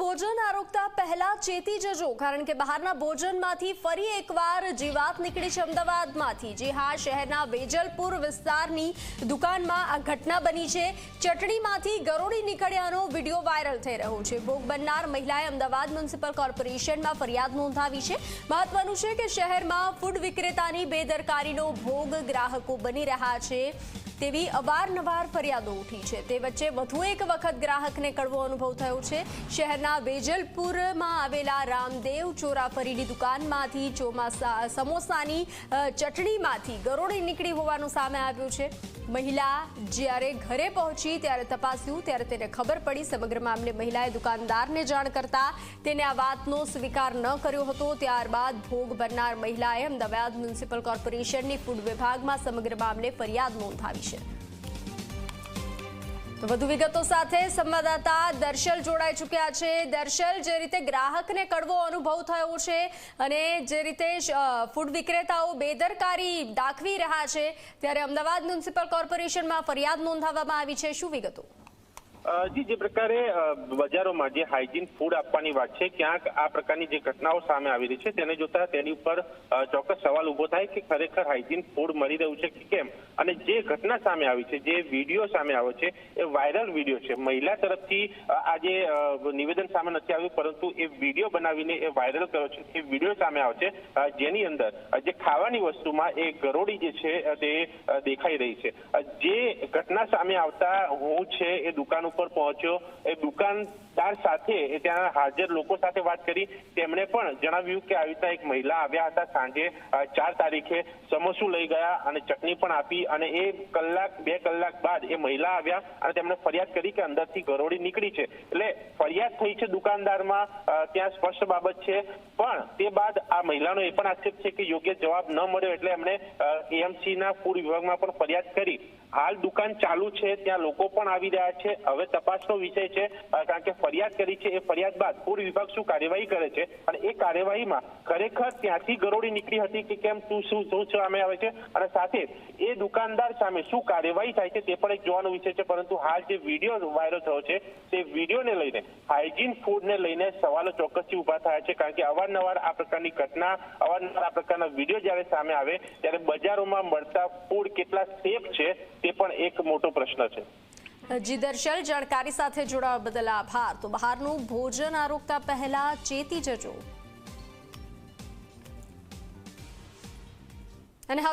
ભોજન આરોગતા પહેલા ચેતી જજો, કારણ કે બહારના ભોજનમાંથી ફરી એકવાર જીવાત નીકળી છે અમદાવાદમાંથી। જી હા, શહેરના વેજલપુર વિસ્તારની દુકાનમાં આ ઘટના બની છે। ચટણીમાંથી ગરોળી નીકળ્યાનો વિડીયો વાયરલ થઈ રહ્યો છે। ભોગ બનનાર મહિલાએ અમદાવાદ મ્યુનિસિપલ કોર્પોરેશનમાં ફરિયાદ નોંધાવી છે। મહત્વનું છે કે શહેરમાં ફૂડ વિક્રેતાની બેદરકારીનો ભોગ ગ્રાહકો બની રહ્યા છે તેવી અવારનવાર ફરિયાદો ઉઠી છે। તે વચ્ચે વધુ એક વખત ગ્રાહકને કડવો અનુભવ થયો છે। શહેરના વેજલપુરમાં આવેલા રામદેવ ચોરાફરીની દુકાનમાંથી સમોસાની ચટણીમાંથી ગરોળી નીકળી હોવાનું સામે આવ્યું છે। મહિલા જ્યારે ઘરે પહોંચી ત્યારે તપાસ્યું ત્યારે તેને ખબર પડી। સમગ્ર મામલે મહિલાએ દુકાનદારને જાણ કરતા તેને આ વાતનો સ્વીકાર ન કર્યો હતો। ત્યારબાદ ભોગ બનનાર મહિલાએ અમદાવાદ મ્યુનિસિપલ કોર્પોરેશનની ફૂડ વિભાગમાં સમગ્ર મામલે ફરિયાદ નોંધાવી છે। તો વધુ વિગતો સાથે સંવાદદાતા દર્શલ જોડાઈ ચૂક્યા છે। દર્શલ, જે રીતે ગ્રાહકને કડવો અનુભવ થયો છે અને જે રીતે ફૂડ વિક્રેતાઓ બેદરકારી દાખવી રહ્યા છે, ત્યારે અમદાવાદ મ્યુનિસિપલ કોર્પોરેશનમાં ફરિયાદ નોંધાવવામાં આવી છે, શું વિગતો? જી, જે પ્રકારે બજારોમાં જે હાઇજીન ફૂડ આપવાની વાત છે, ક્યાંક આ પ્રકારની જે ઘટનાઓ સામે આવી રહી છે તેને જોતા તેની ઉપર ચોક્કસ સવાલ ઉભો થાય કે ખરેખર હાઇજીન ફૂડ મળી રહ્યું છે કે કેમ। અને જે ઘટના સામે આવી છે, જે વિડીયો સામે આવ્યો છે, એ વાયરલ વિડીયો છે। મહિલા તરફથી આજે નિવેદન સામે નથી આવ્યું, પરંતુ એ વિડીયો બનાવીને એ વાયરલ કર્યો છે। એ વિડીયો સામે આવે છે જેની અંદર જે ખાવાની વસ્તુમાં એ ગરોળી જે છે તે દેખાઈ રહી છે। જે ઘટના સામે આવતા હું છે એ દુકાન ઉપર પહોંચ્યો, એ દુકાનદાર સાથે ત્યાં હાજર લોકો સાથે વાત કરી। તેમણે પણ જણાવ્યું કે આવી રીતના એક મહિલા આવ્યા હતા સાંજે 4 તારીખે, સમોસું લઈ ગયા અને ચટણી પણ આપી, અને એ 2 કલાક બાદ એ મહિલા આવ્યા અને તેમણે ફરિયાદ કરી કે અંદરથી ગરોળી નીકળી છે। એટલે ફરિયાદ થઈ છે દુકાનદારમાં, ત્યાં સ્પષ્ટ બાબત છે, પણ તે બાદ આ મહિલાનો એ પણ આક્ષેપ છે કે યોગ્ય જવાબ ન મળ્યો, એટલે એમણે એએમસીના ફૂડ વિભાગમાં પણ ફરિયાદ કરી। હાલ દુકાન ચાલુ છે, ત્યાં લોકો પણ આવી રહ્યા છે। હવે તપાસનો વિષય છે, કારણ કે ફરિયાદ કરી છે, એ ફરિયાદ બાદ ફૂડ વિભાગ શું કાર્યવાહી કરે છે અને એ કાર્યવાહીમાં ખરેખર ત્યાંથી ગરોળી નીકળી હતી કે કેમ, શું સામે આવે છે અને સાથે એ દુકાનદાર સામે શું કાર્યવાહી થાય છે તે પણ એક જોવાનો વિષય છે। પરંતુ હાલ જે વિડીયો વાયરલ થયો છે તે વિડીયોને લઈને, હાઇજીન ફૂડને લઈને સવાલો ચોક્કસથી ઉભા થયા છે, કારણ કે અવારનવાર આ પ્રકારની ઘટના, અવારનવાર આ પ્રકારના વિડીયો જ્યારે સામે આવે ત્યારે બજારોમાં મળતા ફૂડ કેટલા સેફ છે તે પણ એક મોટો પ્રશ્ન છે। જી દર્શલ, જાણકારી સાથે જોડાવા બદલ આભાર। તો બહારનું ભોજન આરોગતા પહેલા ચેતી જજો।